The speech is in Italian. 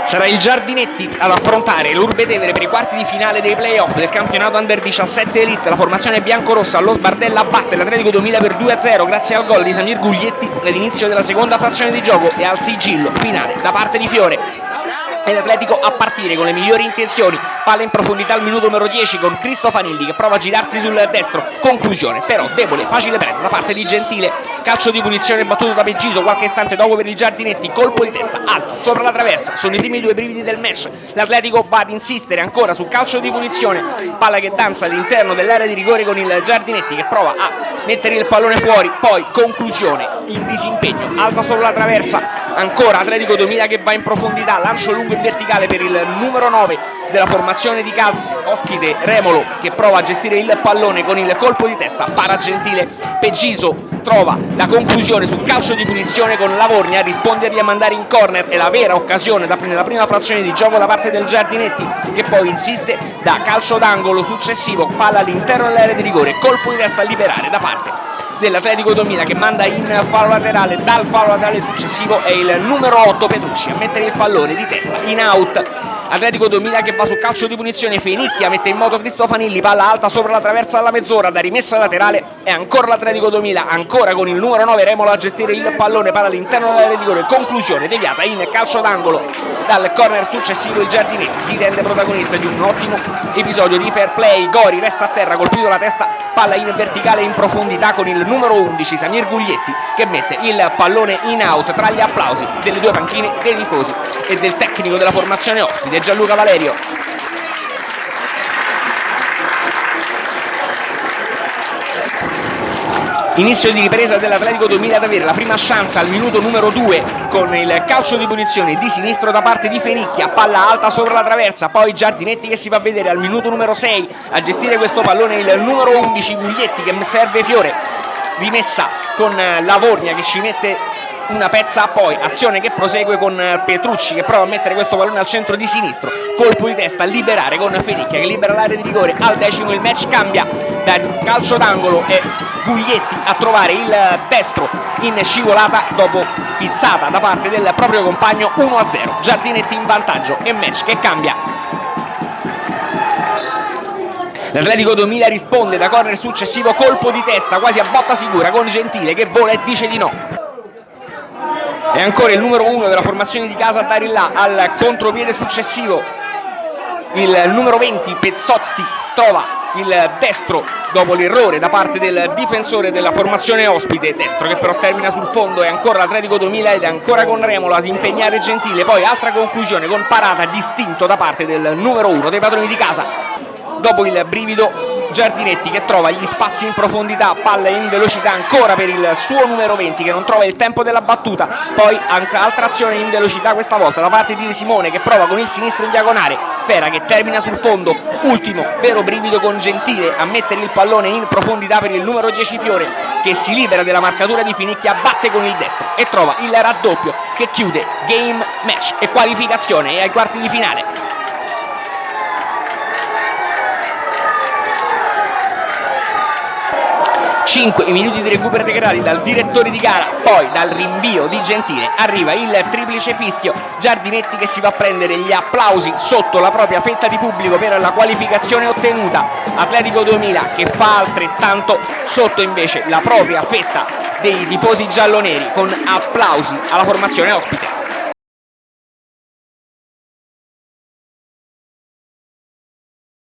Sarà il Giardinetti ad affrontare l'Urbetevere per i quarti di finale dei playoff del campionato Under 17 Elite. La formazione biancorossa allo Sbardella batte l'Atletico 2000 per 2-0 grazie al gol di Samir Guglietti all'inizio della seconda frazione di gioco e al sigillo finale da parte di Fiore. E l'Atletico a partire con le migliori intenzioni, palla in profondità al minuto numero 10 con Cristofanilli che prova a girarsi sul destro, conclusione però debole, facile preda da parte di Gentile, calcio di punizione battuto da Peggiso qualche istante dopo per il Giardinetti, colpo di testa alto sopra la traversa, sono i primi due brividi del match, l'Atletico va ad insistere ancora sul calcio di punizione, palla che danza all'interno dell'area di rigore con il Giardinetti che prova a mettere il pallone fuori, poi conclusione in disimpegno, alta sopra la traversa, ancora Atletico 2000 che va in profondità, lancio lungo in verticale per il numero 9 della formazione di ospite Remolo che prova a gestire il pallone con il colpo di testa, para Gentile, Peggiso trova la conclusione sul calcio di punizione con Lavorgna a rispondergli a mandare in corner e la vera occasione nella prima frazione di gioco da parte del Giardinetti che poi insiste da calcio d'angolo successivo, palla all'interno dell'area di rigore, colpo di testa a liberare da parte dell'Atletico 2000 che manda in fallo laterale, dal fallo laterale successivo è il numero 8 Petrucci a mettere il pallone di testa in out. Atletico 2000 che va sul calcio di punizione, Fenicchia mette in moto Cristofanilli, palla alta sopra la traversa alla mezz'ora da rimessa laterale e ancora l'Atletico 2000, ancora con il numero 9 Remolo a gestire il pallone, palla all'interno dell'area di rigore, conclusione deviata in calcio d'angolo dal corner successivo. Il Giardinetti si rende protagonista di un ottimo episodio di fair play, Gori resta a terra colpito la testa, palla in verticale in profondità con il numero 11 Samir Guglietti che mette il pallone in out tra gli applausi delle due panchine, dei tifosi e del tecnico della formazione ospite Gianluca Valerio. Inizio di ripresa dell'Atletico 2000 ad avere la prima chance al minuto numero 2 con il calcio di punizione di sinistro da parte di Fenicchia, palla alta sopra la traversa, poi Giardinetti che si fa vedere al minuto numero 6 a gestire questo pallone il numero 11 Guglietti che serve Fiore, rimessa con Lavorgna che ci mette una pezza, poi azione che prosegue con Petrucci che prova a mettere questo pallone al centro di sinistro, colpo di testa a liberare con Fenicchia che libera l'area di rigore, al decimo il match cambia da calcio d'angolo e Guglietti a trovare il destro in scivolata dopo spizzata da parte del proprio compagno. 1-0, Giardinetti in vantaggio e match che cambia. L'Atletico 2000 risponde da corner successivo, colpo di testa quasi a botta sicura con Gentile che vola e dice di no. E ancora il numero 1 della formazione di casa a dare là al contropiede successivo, il numero 20 Pezzotti trova il destro dopo l'errore da parte del difensore della formazione ospite, destro che però termina sul fondo. E ancora l'Atletico 2000 ed è ancora con Remolo ad impegnare Gentile, poi altra conclusione con parata distinto da parte del numero 1 dei padroni di casa. Dopo il brivido Giardinetti che trova gli spazi in profondità, palla in velocità ancora per il suo numero 20 che non trova il tempo della battuta, poi anche altra azione in velocità questa volta da parte di De Simone che prova con il sinistro in diagonale, sfera che termina sul fondo, ultimo vero brivido con Gentile a mettere il pallone in profondità per il numero 10 Fiore che si libera della marcatura di Fenicchia, batte con il destro e trova il raddoppio che chiude game, match e qualificazione ai quarti di finale. 5 i minuti di recupero integrali dal direttore di gara, poi dal rinvio di Gentile arriva il triplice fischio, Giardinetti che si va a prendere gli applausi sotto la propria fetta di pubblico per la qualificazione ottenuta, Atletico 2000 che fa altrettanto sotto invece la propria fetta dei tifosi gialloneri con applausi alla formazione ospite.